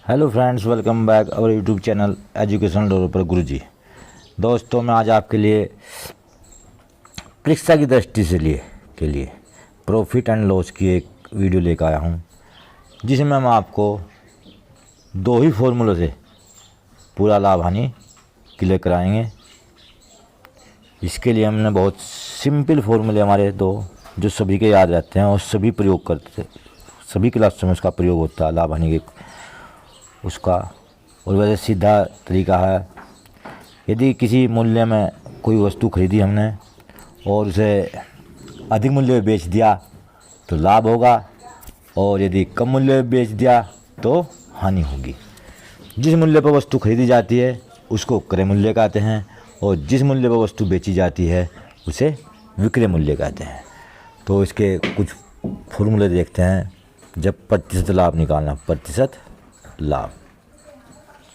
Hello friends, welcome back our YouTube channel education developer Guruji. दोस्तों, मैं आज आपके लिए परीक्षा की दृष्टि से के लिए प्रॉफिट एंड लॉस की एक वीडियो लेकर आया हूं, जिसमें हम आपको दो ही फॉर्मूले से पूरा लाभ हानि क्लियर कराएंगे। इसके लिए हमने बहुत सिंपल फॉर्मूले हमारे दो जो सभी के याद रहते हैं और सभी प्रयोग करते, सभी क्लासों में उसका प्रयोग होता है लाभ हानि के उसका। और वैसे सीधा तरीका है, यदि किसी मूल्य में कोई वस्तु खरीदी हमने और उसे अधिक मूल्य में बेच दिया तो लाभ होगा, और यदि कम मूल्य में बेच दिया तो हानि होगी। जिस मूल्य पर वस्तु खरीदी जाती है उसको क्रय मूल्य कहते हैं, और जिस मूल्य पर वस्तु बेची जाती है उसे विक्रय मूल्य कहते हैं। तो इसके कुछ फॉर्मूले देखते हैं। जब प्रतिशत लाभ निकालना, प्रतिशत लाभ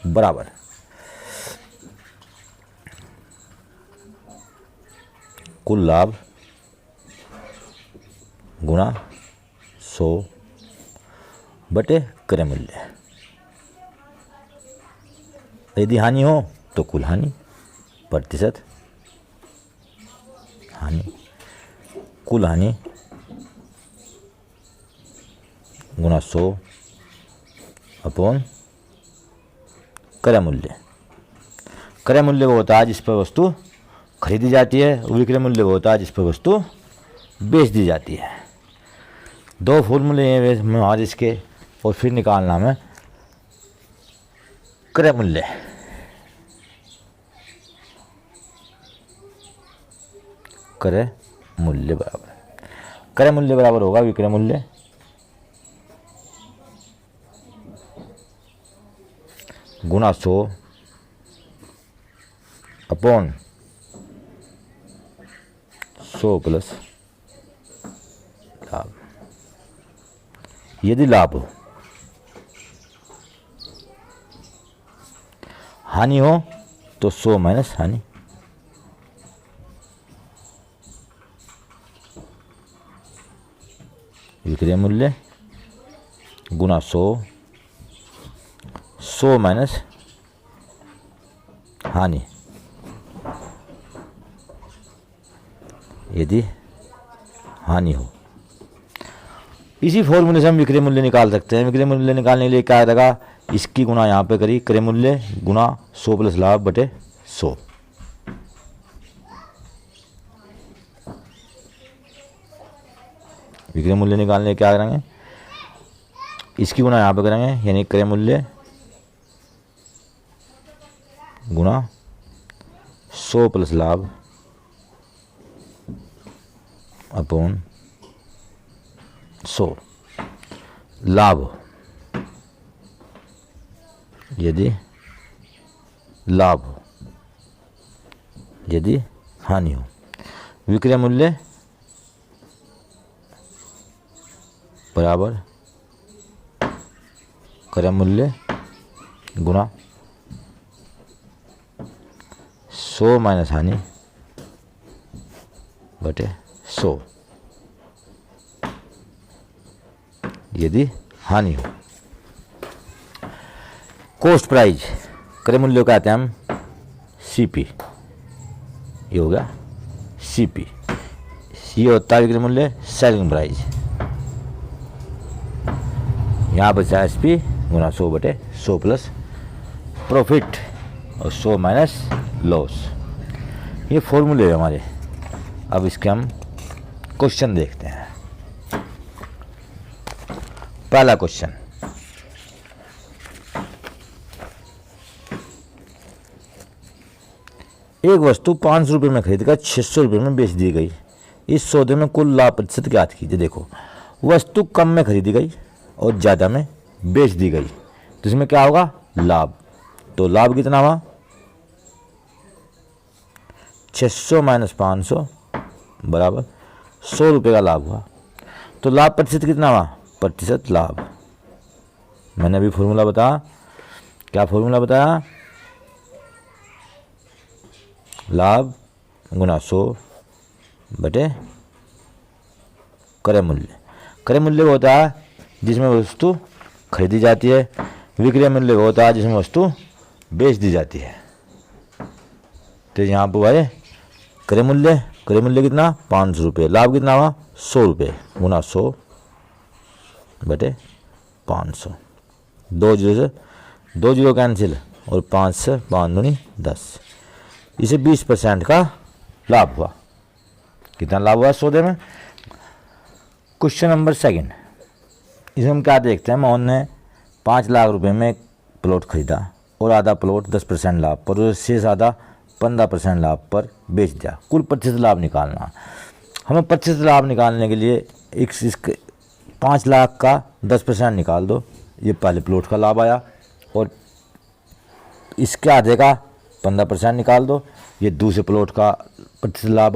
बराबर कुल लाभ गुणा 100 बटे क्रय मूल्य। यदि हानि हो तो कुल हानि, प्रतिशत हानि, कुल हानि गुणा 100 अपॉन क्रय मूल्य। क्रय मूल्य वो होता है जिस पर वस्तु खरीदी जाती है, और विक्रय मूल्य वो होता है जिस पर वस्तु बेच दी जाती है। दो फॉर्मूले हैं आज इसके, और फिर निकालना हमें क्रय मूल्य। क्रय मूल्य बराबर होगा विक्रय मूल्य गुणा 100 अपॉन 100 प्लस लाभ। यदि लाभ हो, हानि हो तो 100 माइनस हानि। विक्रय मूल्य गुणा 100 माइनस हानि। यदि हानि हो, इसी फॉर्मूले से हम विक्रय मूल्य निकाल सकते हैं। विक्रय मूल्य निकालने के लिए क्या आएगा, इसकी गुणा यहाँ पे करी, क्रय मूल्य गुणा 100 प्लस लाभ बटे 100। विक्रय मूल्य निकालने क्या करेंगे, इसकी गुणा यहाँ पे करेंगे, यानी क्रय मूल्य गुणा 100 प्लस लाभ अपॉन 100। लाभ यदि लाभ हो, यदि हानि हो। विक्रय मूल्य बराबर क्रय मूल्य गुणा 100 माइनस हानि बटे 100। यदि हानि हो। कॉस्ट प्राइस क्रय मूल्य कहते हैं हम सीपी। ये हो गया सीपी। ये होता है विक्रय मूल्य सेलिंग प्राइस। यहाँ बचा एसपी गुणा 100 बटे 100 प्लस प्रॉफिट और 100 माइनस लॉस। ये फॉर्मूले है हमारे। अब इसके हम क्वेश्चन देखते हैं। पहला क्वेश्चन, एक वस्तु 500 रुपये में खरीदकर 600 रुपये में बेच दी गई। इस सौदे में कुल लाभ प्रतिशत ज्ञात कीजिए। देखो, वस्तु कम में खरीदी गई और ज़्यादा में बेच दी गई, तो इसमें क्या होगा, लाभ। तो लाभ कितना हुआ, 600 माइनस 500 बराबर 100 रुपये का लाभ हुआ। तो लाभ प्रतिशत कितना हुआ, प्रतिशत लाभ। मैंने अभी फॉर्मूला बताया, क्या फॉर्मूला बताया, लाभ गुणा 100 बटे क्रय मूल्य। क्रय मूल्य होता है जिसमें वस्तु खरीदी जाती है, विक्रय मूल्य वो होता है जिसमें वस्तु बेच दी जाती है। तो यहाँ पर भाई क्रय मूल्य कितना 500 रुपये, लाभ कितना हुआ 100 रुपये, गुना 100 बटे 500। 2 जीरो कैंसिल और 5 से 5 दूनी 10, इसे 20% का लाभ हुआ। कितना लाभ हुआ सौदे में। क्वेश्चन नंबर 2, इसमें हम क्या देखते हैं। मोहन ने 5 लाख रुपए में एक प्लॉट खरीदा और आधा प्लॉट 10% लाभ पर और शेष आधा 15% लाभ पर बेच दिया। कुल प्रतिशत लाभ निकालना। हमें प्रतिशत लाभ निकालने के लिए इसके 5 लाख का 10% निकाल दो, ये पहले प्लॉट का लाभ आया, और इसके आधे का 15% निकाल दो, ये दूसरे प्लॉट का प्रतिशत लाभ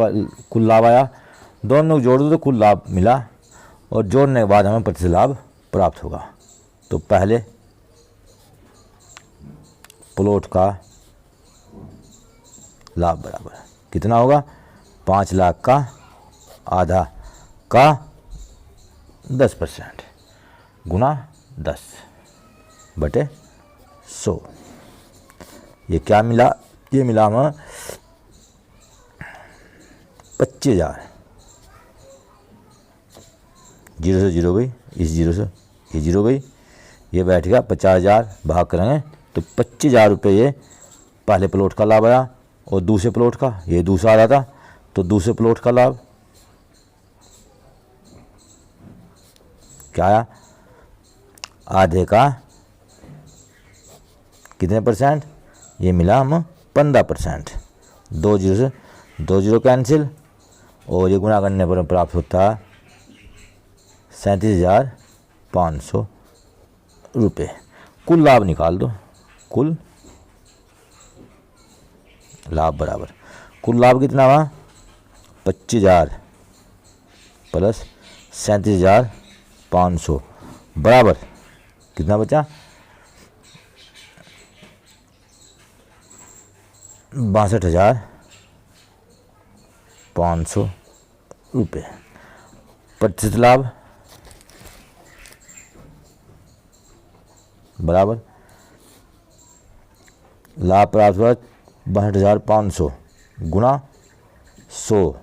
कुल लाभ आया। दोनों को जोड़ दो तो कुल लाभ मिला, और जोड़ने के बाद हमें प्रतिशत लाभ प्राप्त होगा। तो पहले प्लॉट का लाभ बराबर कितना होगा 5 लाख का आधा का 10% गुना 10 बटे 100। ये क्या मिला, ये मिला हमें 25,000। 0 से 0 गई, इस 0 से ये 0 गई, ये बैठ गया 50,000, भाग करेंगे तो 25,000 रुपये ये पहले प्लॉट का लाभ आया, और दूसरे प्लॉट का ये दूसरा आ रहा था, तो दूसरे प्लॉट का लाभ क्या आया, आधे का कितने परसेंट, ये मिला हम 15%। 2 जीरो से 2 जीरो कैंसिल, और ये गुणा करने पर प्राप्त होता है 37,500 रुपये। कुल लाभ निकाल दो, कुल लाभ बराबर, कुल लाभ कितना हुआ 25,000 प्लस 37,500 बराबर कितना बचा 62,500 रुपये। प्रतिशत लाभ बराबर लाभ प्राप्त हुआ 62,500 गुना 100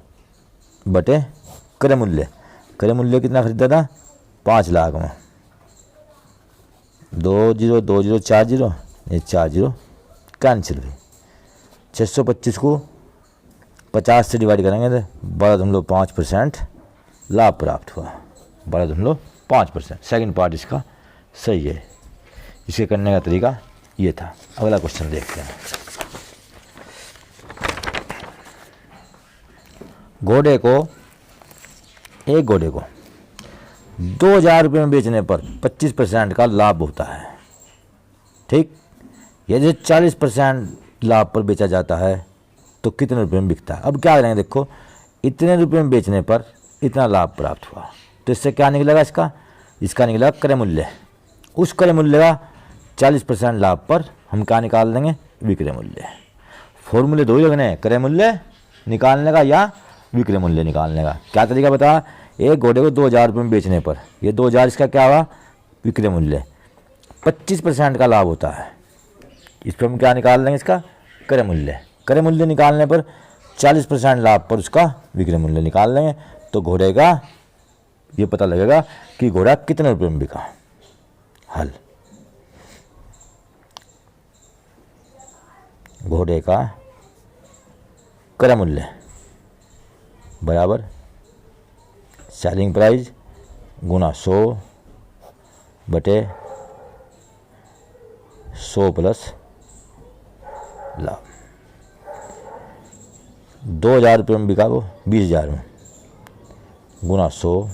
बटे क्रय मूल्य। क्रय मूल्य कितना खरीदा था 5 लाख में, 2 जीरो 2 जीरो 4 जीरो, ये 4 जीरो कैंसिल हुई। 625 को 50 से डिवाइड करेंगे तो 12.5% लाभ प्राप्त हुआ। 12.5%। सेकंड पार्ट इसका सही है। इसे करने का तरीका ये था। अगला क्वेश्चन देखते हैं। घोड़े को 2,000 रुपये में बेचने पर 25% का लाभ होता है। ठीक, यदि 40% लाभ पर बेचा जाता है तो कितने रुपये में बिकता है। अब क्या करेंगे, देखो इतने रुपये में बेचने पर इतना लाभ प्राप्त हुआ, तो इससे क्या निकलेगा, इसका निकलेगा क्रय मूल्य। उस क्रय मूल्य का 40% लाभ पर हम क्या निकाल देंगे, विक्रय मूल्य। फॉर्मूले दो ही लगने हैं, क्रय मूल्य निकालने का या विक्रय मूल्य निकालने का। क्या तरीका बता, एक घोड़े को 2,000 रुपये में बेचने पर ये 2,000 इसका क्या हुआ विक्रय मूल्य, 25% का लाभ होता है। इस पर हम क्या निकाल देंगे, इसका क्रय मूल्य। क्रय मूल्य निकालने पर 40% लाभ पर उसका विक्रय मूल्य निकाल लेंगे, तो घोड़े का ये पता लगेगा कि घोड़ा कितने रुपये में बिका। हल, घोड़े का क्रय मूल्य बराबर सेलिंग प्राइस गुना 100 बटे 100 प्लस लाभ। 2,000 रुपये में बिका वो 20,000 में, गुना 100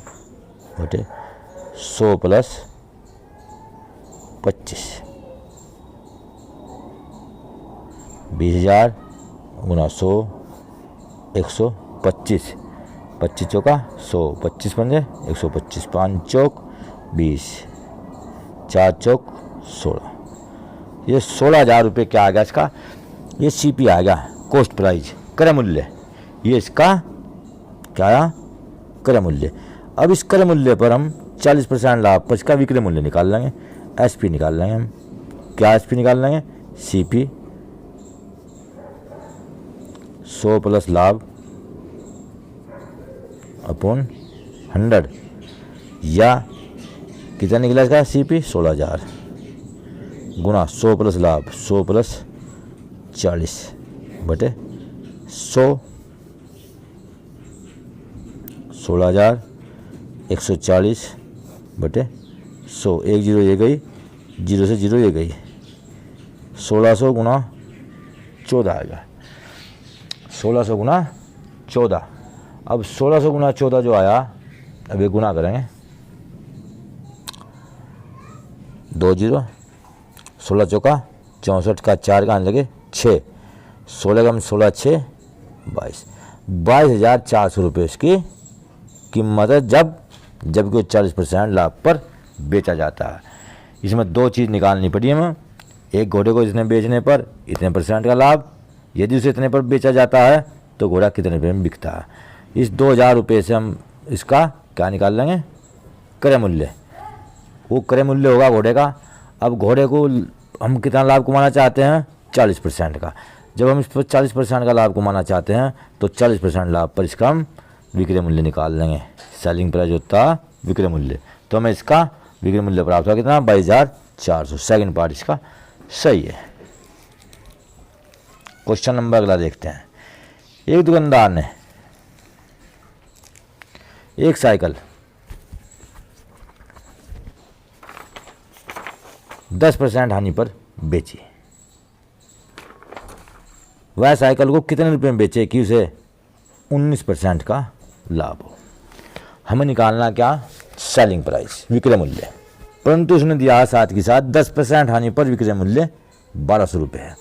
बटे 100 प्लस 25, 20,000 गुना 100 125, 25 चौका 100, 25 पंजे 125, 5 चौक 20, 4 चौक 16। ये 16,000 रुपये क्या आ गया इसका, ये CP आ गया, कॉस्ट प्राइस, क्रय मूल्य। ये इसका क्या आया, क्रय मूल्य। अब इस क्रय मूल्य पर हम 40% लाभ पर इसका विक्रय मूल्य निकाल लेंगे, SP निकाल लेंगे हम। क्या एस पी निकाल लेंगे, सी पी 100 प्लस लाभ अपॉन 100, या कितना निकला इसका सी पी 16,000 गुना 100 प्लस लाभ 100 प्लस 40 बटे 100, 16,000 140 बटे 100, एक जीरो ये गई, जीरो से जीरो ये गई, 1600 गुना 14 आएगा, 1600 गुना 14। अब 1600 गुना 14 जो आया, अब ये गुना करेंगे, 2 जीरो, 16 चौका 64 का 4 का आने लगे 6, 16 कम 16 6 22,400 रुपये इसकी कीमत है, जबकि 40% लाभ पर बेचा जाता है। इसमें दो चीज़ निकालनी पड़ी हमें, एक घोड़े को इसने बेचने पर इतने % का लाभ, यदि उसे इतने पर बेचा जाता है तो घोड़ा कितने रुपये में बिकता है। इस 2,000 रुपये से हम इसका क्या निकाल लेंगे, क्रय मूल्य। वो क्रय मूल्य होगा घोड़े का। अब घोड़े को हम कितना लाभ कमाना चाहते हैं, 40% का। जब हम इस पर 40% का लाभ कमाना चाहते हैं तो 40% लाभ पर इसका हम विक्रय मूल्य निकाल लेंगे। सेलिंग प्राइस होता है विक्रय मूल्य, तो हमें इसका विक्रय मूल्य प्राप्त होगा कितना, 22,400। सेकंड पार्ट इसका सही है। क्वेश्चन नंबर अगला देखते हैं। एक दुकानदार ने एक साइकिल 10% हानि पर बेची। वह साइकिल को कितने रुपए में बेचे कि उसे 19% का लाभ हो। हमें निकालना क्या, सेलिंग प्राइस, विक्रय मूल्य। परंतु उसने दिया साथ के साथ 10% हानि पर विक्रय मूल्य 1,200 रुपये है।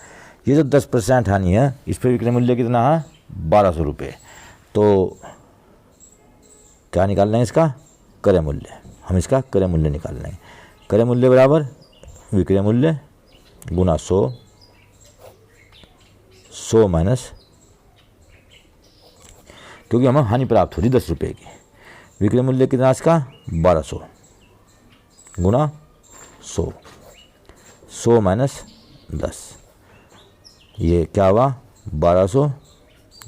ये जो 10% हानि है इस पर विक्रय मूल्य कितना है, 1,200 रुपये। तो क्या निकाल लेंगे, इसका क्रय मूल्य। हम इसका क्रय मूल्य निकाल लेंगे। क्रय मूल्य बराबर विक्रय मूल्य गुना 100, 100 माइनस, क्योंकि हमें हानि प्राप्त हो रही 10 रुपये की। विक्रय मूल्य कितना इसका, 1,200 गुना 100, 100 माइनस 10, ये क्या हुआ, 1,200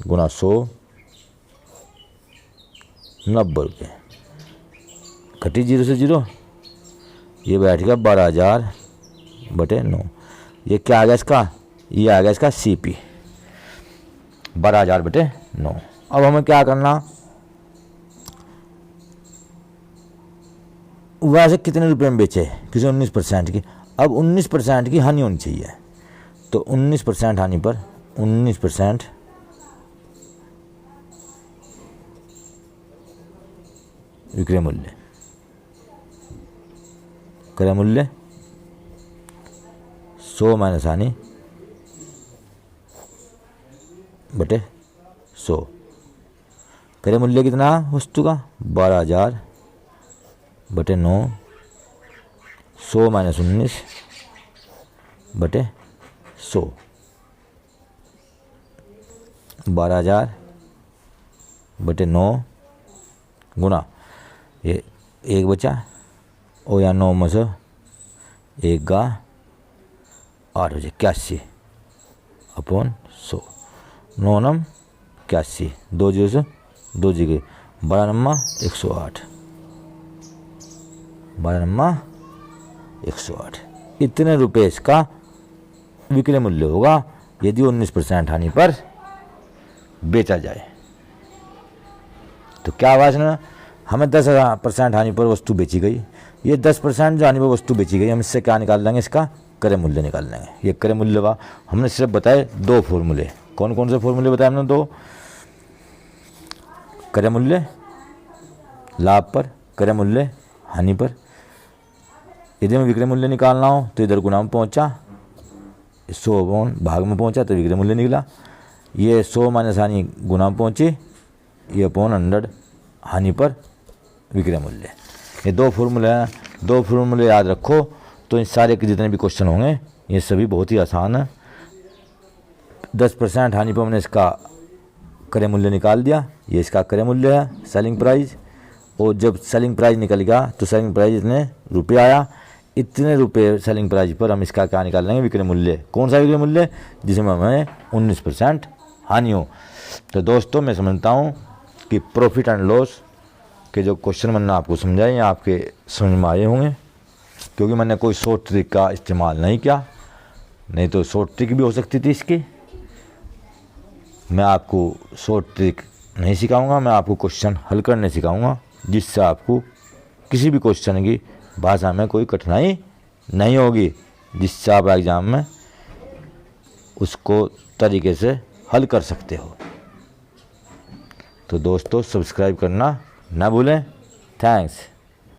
गुना 100, 90 रुपये। घटी जीरो से जीरो, ये बैठ गया 12,000 बटे 9। ये क्या आ गया इसका, ये आ गया इसका सी पी 12,000 बटे 9। अब हमें क्या करना, वैसे कितने रुपए में बेचे, किसी 19% की। अब 19% की हानि होनी चाहिए, तो 19% हानि पर 19% विक्रय मूल्य, क्रय मूल्य 100 माइनस हानि बटे 100। क्रय मूल्य कितना वस्तु का, 12,000 बटे 9, 100 माइनस 19 बटे 100, 12,000 बटे 9 गुना, ये एक बचा और या 9 में से एक का 8 बजे 81 अपॉन 100, 9 नम 81, 2 जीरो से 2 जगह, 12 नम्मा 108, 12 नम्मा 108। इतने रुपए इसका विक्रय मूल्य होगा यदि 19% हानि पर बेचा जाए। तो क्या हुआ इसने, हमें 10% हानि पर वस्तु बेची गई। ये 10% जो हानि पर वस्तु बेची गई, हम इससे क्या निकाल लेंगे, इसका क्रय मूल्य निकाल लेंगे। ये क्रय मूल्य हुआ। हमने सिर्फ बताए दो फॉर्मूले। कौन कौन से फॉर्मूले बताए हमने, दो। क्रय मूल्य लाभ पर, क्रय मूल्य हानि पर। यदि हमें विक्रय मूल्य निकालना हो तो इधर गुना में पहुंचा, 100 भाग में पहुंचा तो विक्रय मूल्य निकला। ये 100 माइनस हानि गुना में पहुंची, ये अपॉन 100 हानि पर विक्रय मूल्य। ये दो फॉर्मूले हैं। दो फॉर्मूले याद रखो तो इन सारे के जितने भी क्वेश्चन होंगे ये सभी बहुत ही आसान है। 10% हानि पर हमने इसका क्रय मूल्य निकाल दिया। ये इसका क्रय मूल्य है, सेलिंग प्राइस। और जब सेलिंग प्राइस निकल गया तो सेलिंग प्राइस इतने रुपये आया। इतने रुपए सेलिंग प्राइस पर हम इसका क्या निकाल लेंगे, विक्रय मूल्य। कौन सा विक्रय मूल्य, जिसमें हमें 19% हानि हो। तो दोस्तों मैं समझता हूँ कि प्रॉफिट एंड लॉस के जो क्वेश्चन मैंने आपको समझाए हैं आपके समझ में आए होंगे, क्योंकि मैंने कोई शॉर्ट ट्रिक का इस्तेमाल नहीं किया, नहीं तो शॉर्ट ट्रिक भी हो सकती थी इसकी। मैं आपको शॉर्ट ट्रिक नहीं सिखाऊंगा, मैं आपको क्वेश्चन हल करने सिखाऊंगा, जिससे आपको किसी भी क्वेश्चन की भाषा में कोई कठिनाई नहीं होगी, जिससे आप एग्ज़ाम में उसको तरीके से हल कर सकते हो। तो दोस्तों सब्सक्राइब करना ना भूलें। थैंक्स।